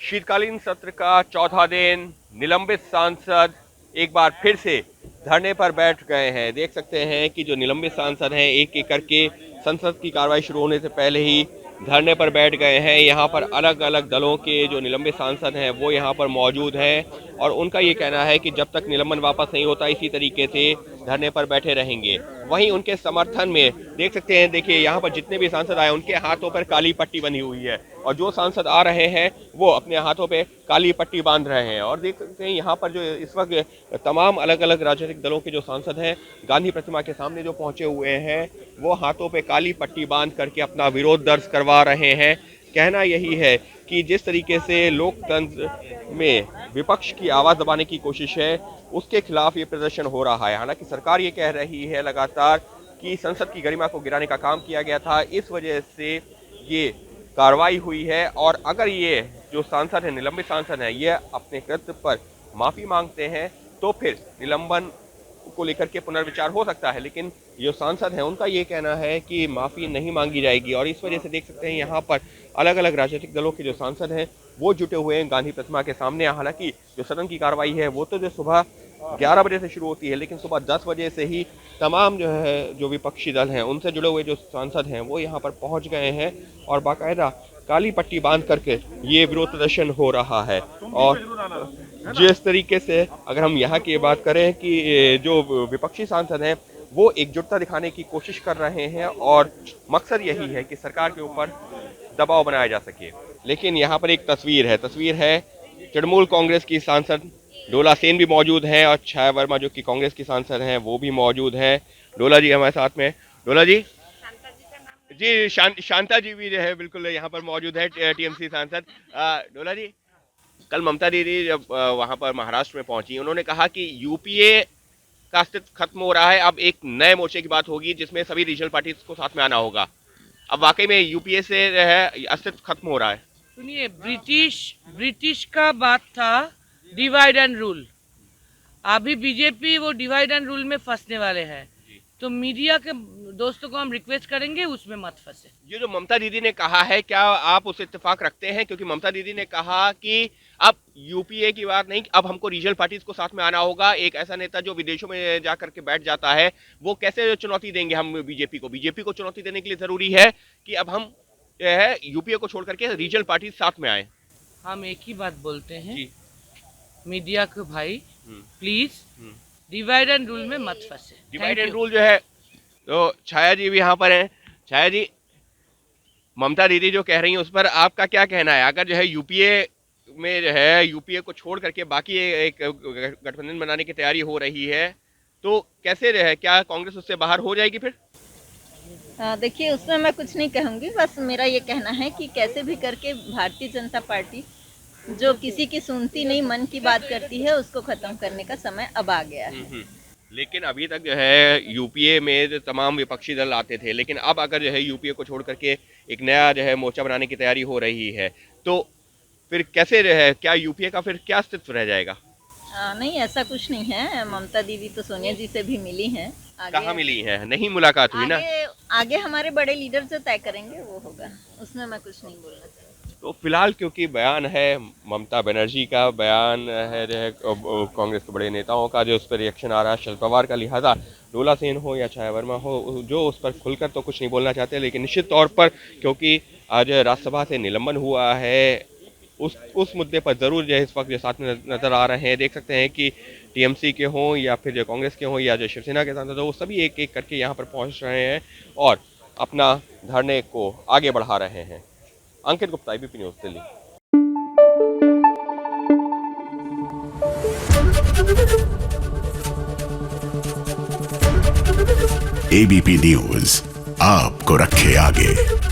शीतकालीन सत्र का चौथा दिन निलंबित सांसद एक बार फिर से धरने पर बैठ गए हैं। देख सकते हैं कि जो निलंबित सांसद हैं एक एक करके संसद की कार्रवाई शुरू होने से पहले ही धरने पर बैठ गए हैं। यहाँ पर अलग अलग दलों के जो निलंबित सांसद हैं वो यहाँ पर मौजूद हैं और उनका ये कहना है कि जब तक निलंबन वापस नहीं होता इसी तरीके से धरने पर बैठे रहेंगे। वहीं उनके समर्थन में देख सकते हैं, देखिए यहाँ पर जितने भी सांसद आए उनके हाथों पर काली पट्टी बंधी हुई है और जो सांसद आ रहे हैं वो अपने हाथों पे काली पट्टी बांध रहे हैं। और देख सकते हैं यहाँ पर जो इस वक्त तमाम अलग अलग राजनीतिक दलों के जो सांसद हैं गांधी प्रतिमा के सामने जो पहुंचे हुए हैं वो हाथों पे काली पट्टी बांध करके अपना विरोध दर्ज करवा रहे हैं। कहना यही है कि जिस तरीके से लोकतंत्र में विपक्ष की आवाज दबाने की कोशिश है उसके खिलाफ ये प्रदर्शन हो रहा है। हालांकि सरकार ये कह रही है लगातार कि संसद की गरिमा को गिराने का काम किया गया था, इस वजह से ये कार्रवाई हुई है। और अगर ये जो सांसद है, निलंबित सांसद हैं, ये अपने कृत्य पर माफी मांगते हैं तो फिर निलंबन को लेकर के पुनर्विचार हो सकता है। लेकिन जो सांसद हैं उनका ये कहना है कि माफी नहीं मांगी जाएगी और इस वजह से देख सकते हैं यहाँ पर अलग अलग राजनीतिक दलों के जो सांसद हैं वो जुटे हुए हैं गांधी प्रतिमा के सामने। हालांकि जो सदन की कार्रवाई है वो तो जो सुबह 11 बजे से शुरू होती है, लेकिन सुबह 10 बजे से ही तमाम जो विपक्षी दल हैं उनसे जुड़े हुए जो सांसद हैं वो यहाँ पर पहुँच गए हैं और बाकायदा काली पट्टी बांध करके ये विरोध प्रदर्शन हो रहा है। और जिस तरीके से अगर हम यहाँ की बात करें कि जो विपक्षी सांसद हैं वो एकजुटता दिखाने की कोशिश कर रहे हैं और मकसद यही है कि सरकार के ऊपर दबाव बनाया जा सके। लेकिन यहाँ पर एक तस्वीर है तृणमूल कांग्रेस की सांसद डोला सेन भी मौजूद हैं और छाया वर्मा जो कि कांग्रेस की सांसद हैं वो भी मौजूद हैं। डोला जी हमारे साथ में। डोला जी जी शांता जी भी जो है बिल्कुल यहाँ पर मौजूद है, टीएमसी सांसद। डोला जी, कल ममता दीदी जब वहाँ पर महाराष्ट्र में पहुंची उन्होंने कहा कि यूपीए का अस्तित्व खत्म हो रहा है, अब एक नए मोर्चे की बात होगी जिसमें सभी रीजनल पार्टीज को साथ में आना होगा। अब वाकई में यूपीए से है अस्तित्व खत्म हो रहा है। सुनिए, ब्रिटिश का बात था डिवाइड एंड रूल। अभी बीजेपी वो डिवाइड एंड रूल में फंसने वाले हैं, तो मीडिया के दोस्तों को हम रिक्वेस्ट करेंगे उसमें मत फंसे। ये जो ममता दीदी ने कहा है क्या आप उस इत्तेफाक रखते हैं? क्योंकि ममता दीदी ने कहा कि अब यूपीए की बात नहीं, अब हमको रीजनल पार्टीज को साथ में आना होगा। एक ऐसा नेता जो विदेशों में जाकर के बैठ जाता है वो कैसे चुनौती देंगे हम बीजेपी को चुनौती देने के लिए जरूरी है कि अब हम यूपीए को छोड़ करके रीजनल पार्टीज साथ में आए। हम एक ही बात बोलते हैं मीडिया को, भाई प्लीज डिवाइड एंड रूल में मत फंसे। डिवाइड एंड रूल जो है, तो छाया जी भी यहाँ पर हैं। छाया जी, ममता दीदी जो कह रही हैं उस पर आपका क्या कहना है? अगर जो है यूपीए में जो है यूपीए को छोड़ करके बाकी एक गठबंधन बनाने की तैयारी हो रही है तो कैसे रहे, क्या कांग्रेस उससे बाहर हो जाएगी फिर? देखिए, उसमें मैं कुछ नहीं कहूँगी, बस मेरा ये कहना है कि कैसे भी करके भारतीय जनता पार्टी जो किसी की सुनती नहीं मन की बात करती है उसको खत्म करने का समय अब आ गया है। लेकिन अभी तक जो है यूपीए में जो तमाम विपक्षी दल आते थे, लेकिन अब अगर जो है यूपीए को छोड़ करके एक नया जो है मोर्चा बनाने की तैयारी हो रही है तो फिर कैसे रहे, क्या यूपीए का फिर क्या अस्तित्व रह जाएगा? नहीं, ऐसा कुछ नहीं है। ममता दीदी तो सोनिया जी से भी मिली हैं। कहाँ मिली है? नहीं मुलाकात हुई ना। आगे हमारे बड़े लीडर जो तय करेंगे वो होगा, उसमें मैं कुछ नहीं बोलना चाहती। तो फिलहाल क्योंकि बयान है ममता बनर्जी का, बयान है जो है कांग्रेस के बड़े नेताओं का जो उस पर रिएक्शन आ रहा है शरद पवार का, लिहाजा डोला सेन हो या छाया वर्मा हो जो उस पर खुलकर तो कुछ नहीं बोलना चाहते। लेकिन निश्चित तौर पर क्योंकि आज राज्यसभा से निलंबन हुआ है उस मुद्दे पर जरूर जो है इस वक्त जो साथ में नजर आ रहे हैं। देख सकते हैं कि टीएमसी के हों या फिर जो कांग्रेस के हों या जो शिवसेना के सांसद हो वो सभी एक एक करके यहाँ पर पहुँच रहे हैं और अपना धरने को आगे बढ़ा रहे हैं। Ankit Gupta, ABP news, Delhi. ABP news आपको रखे आगे।